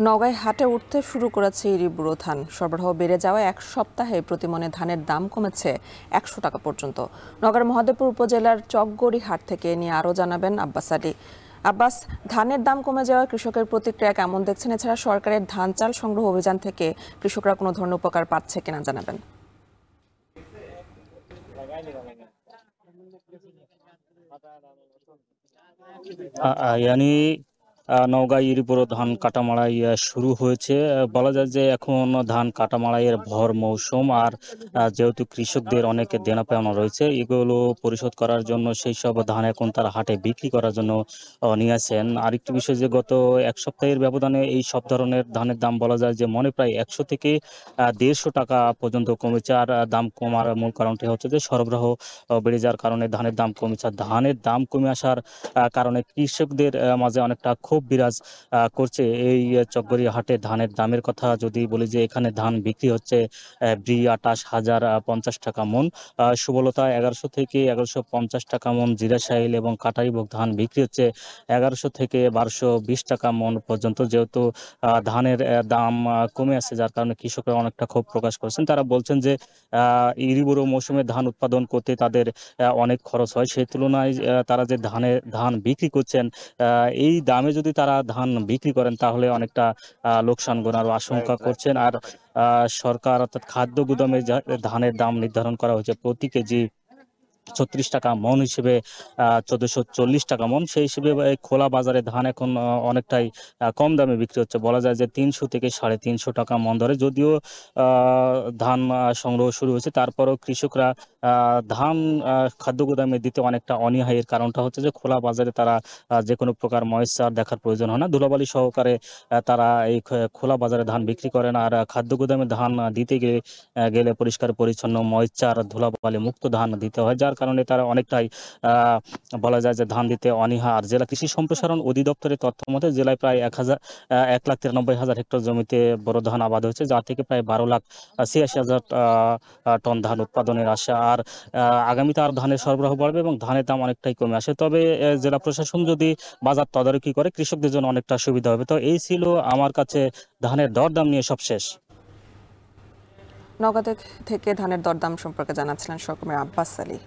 নওগাঁয় হাটে উঠতে শুরু করেছে ইরি ব্যুরো ধান সরবরাহ বেড়ে যাওয়ায় এক সপ্তাহে প্রতিমণে ধানের দাম কমেছে ১০০ টাকা পর্যন্ত। নওগাঁর মহাদেবপুর উপজেলার চকগড়ি হাট থেকে নিয়ে আরও জানাবেন আব্বাস আলী। আব্বাস, ধানের দাম কমে যাওয়ায় কৃষকের প্রতিক্রিয়া কেমন দেখছেন? এছাড়া সরকারের ধান চাল সংগ্রহ অভিযান থেকে কৃষকরা কোনো ধরনের উপকার পাচ্ছে কিনা জানাবেন। ইয়ানি নওগাঁ ইরিপুর ধান কাটামাড়াই শুরু হয়েছে। বলা যায় যে এখন ধান কাটামাড়াইয়ের ভর মৌসুম, আর যেহেতু কৃষকদের অনেক দেনা পাওনা রয়েছে, এগুলো পরিশোধ করার জন্য সেই সব ধান এখন তারা হাটে বিক্রি করার জন্য নিয়ে আসেন। আরেকটি বিষয় যে গত এক সপ্তাহের ব্যবধানে এই সব ধরনের ধানের দাম বলা যায় যে মনে প্রায় ১০০ থেকে ১৫০ টাকা পর্যন্ত কমেছে। আর দাম কমার মূল কারণটি হচ্ছে যে সরবরাহ বেড়ে যাওয়ার কারণে ধানের দাম কমেছে। ধানের দাম কমে আসার কারণে কৃষকদের মাঝে অনেকটা ক্ষোভ বিরাজ করছে। এই চকগড়ি হাটে ধানের দামের কথা যদি বলি, যে এখানে ধান বিক্রি হচ্ছে ব্রি ২৮,০৫০ টাকা মন, সুবলতা ১১০০ থেকে ১১৫০ টাকা মন, জিরা সাইল এবং কাটারিভোগ ধান বিক্রি হচ্ছে ১১০০ থেকে ১২২০ টাকা মন পর্যন্ত। যেহেতু ধানের দাম কমে আসছে, যার কারণে কৃষকরা অনেকটা ক্ষোভ প্রকাশ করছেন। তারা বলছেন যে ইরিবুরো মৌসুমে ধান উৎপাদন করতে তাদের অনেক খরচ হয়, সেই তুলনায় তারা যে ধান বিক্রি করছেন, এই দামে যদি তারা ধান বিক্রি করেন তাহলে অনেকটা লোকসান গোনার আশঙ্কা করছেন। আর সরকার অর্থাৎ খাদ্য গুদামে ধানের দাম নির্ধারণ করা হয়েছে প্রতি কেজি ৩৬ টাকা মন হিসেবে, ১৪৪০ টাকা মন। সেই হিসেবে খোলা বাজারে ধান এখন অনেকটাই কম দামে বিক্রি হচ্ছে। বলা যায় যে ৩০০ থেকে ৩৫০ টাকা মন ধরে। যদিও ধান সংগ্রহ শুরু হয়েছে, তারপরও কৃষকরা ধান খাদ্য গুদামে দিতে অনেকটা অনীহা। এর কারণটা হচ্ছে যে খোলা বাজারে তারা যে কোনো প্রকার ময়েশ্চার দেখার প্রয়োজন হয় না, ধুলাবালি সহকারে তারা এই খোলা বাজারে ধান বিক্রি করেন। আর খাদ্য গুদামে ধান দিতে গেলে পরিষ্কার পরিচ্ছন্ন ময়েশ্চার ধুলাবালি মুক্ত ধান দিতে হয়, যার কারণে তারা অনেকটাই বলা যায় যে ধান দিতে অনীহা। আর জেলা কৃষি সম্প্রসারণ অধিদপ্তরের তথ্য মতে জেলায় প্রায় ১,৯৩,০০০ হেক্টর জমিতে বোরো ধান আবাদ হয়েছে, যা থেকে প্রায় ১২,৮৬,০০০ টন ধান উৎপাদনের আশা। আর আগামীতে আর ধানের সরবরাহ বাড়বে এবং ধানের দাম অনেকটাই কমে আসে। তবে জেলা প্রশাসন যদি বাজার তদারকি করে কৃষকদের জন্য অনেকটা সুবিধা হবে। তো এই ছিল আমার কাছে ধানের দরদাম নিয়ে সবশেষ। নওগাঁ থেকে ধানের দরদাম সম্পর্কে জানাচ্ছিলেন সহকর্মী আব্বাস আলী।